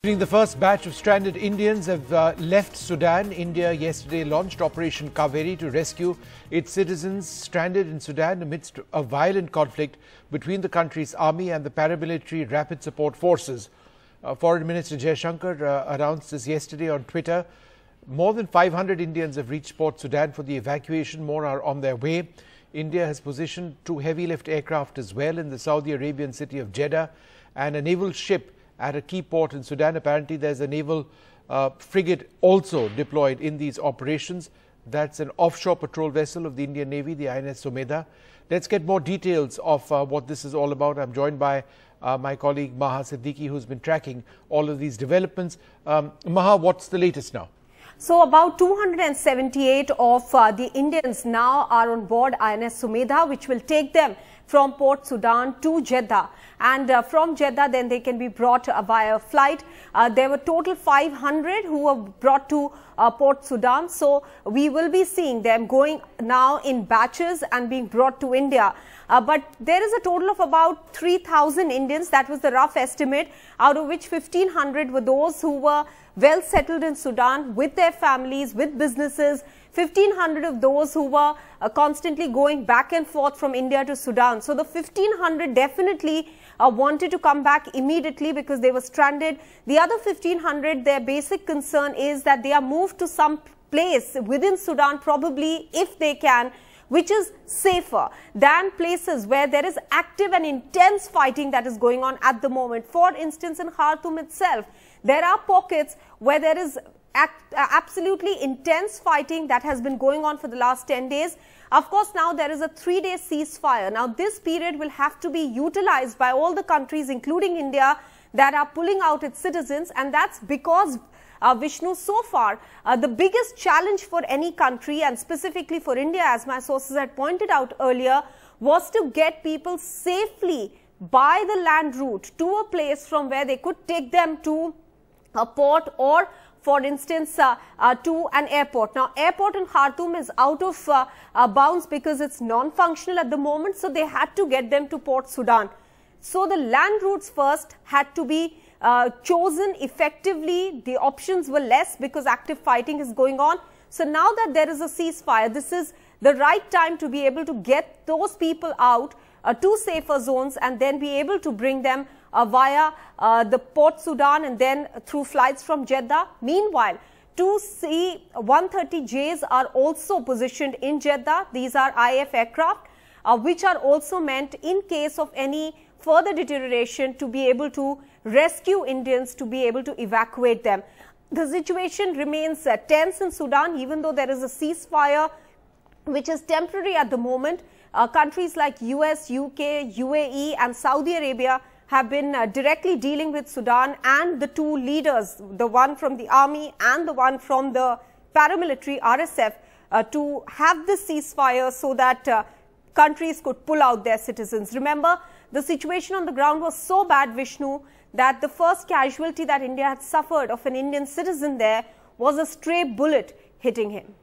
The first batch of stranded Indians have left Sudan. India yesterday launched Operation Kaveri to rescue its citizens stranded in Sudan amidst a violent conflict between the country's army and the paramilitary rapid support forces. Foreign Minister Jaishankar announced this yesterday on Twitter. More than 500 Indians have reached Port Sudan for the evacuation. More are on their way. India has positioned 2 heavy-lift aircraft as well in the Saudi Arabian city of Jeddah and a naval ship at a key port in Sudan. Apparently, there's a naval frigate also deployed in these operations. That's an offshore patrol vessel of the Indian Navy, the INS Sumedha. Let's get more details of what this is all about. I'm joined by my colleague Maha Siddiqui, who's been tracking all of these developments. Maha, what's the latest now? So about 278 of the Indians now are on board INS Sumedha, which will take them from Port Sudan to Jeddah, and from Jeddah then they can be brought via flight. There were total 500 who were brought to Port Sudan, so we will be seeing them going now in batches and being brought to India. But there is a total of about 3,000 Indians, that was the rough estimate, out of which 1,500 were those who were well settled in Sudan with their families, with businesses, 1,500 of those who were constantly going back and forth from India to Sudan. So the 1,500 definitely wanted to come back immediately because they were stranded. The other 1,500, their basic concern is that they are moved to some place within Sudan, probably if they can, which is safer than places where there is active and intense fighting that is going on at the moment. For instance, in Khartoum itself, there are pockets where there is absolutely intense fighting that has been going on for the last 10 days. Of course, now there is a 3-day ceasefire. Now, this period will have to be utilized by all the countries, including India, that are pulling out its citizens, and that's because Vishnu, so far, the biggest challenge for any country, and specifically for India, as my sources had pointed out earlier, was to get people safely by the land route to a place from where they could take them to a port or, for instance, to an airport. Now, airport in Khartoum is out of bounds because it's non-functional at the moment, so they had to get them to Port Sudan. So the land routes first had to be chosen effectively. The options were less because active fighting is going on. So now that there is a ceasefire, this is the right time to be able to get those people out to safer zones and then be able to bring them via the Port Sudan and then through flights from Jeddah. Meanwhile, 2 C-130Js are also positioned in Jeddah. These are IF aircraft which are also meant in case of any further deterioration to be able to rescue Indians, to be able to evacuate them. The situation remains tense in Sudan, even though there is a ceasefire which is temporary at the moment. Countries like US, UK, UAE and Saudi Arabia have been directly dealing with Sudan, and the 2 leaders, the one from the army and the one from the paramilitary RSF, to have this ceasefire so that countries could pull out their citizens. Remember, the situation on the ground was so bad, Vishnu, that the first casualty that India had suffered of an Indian citizen there was a stray bullet hitting him.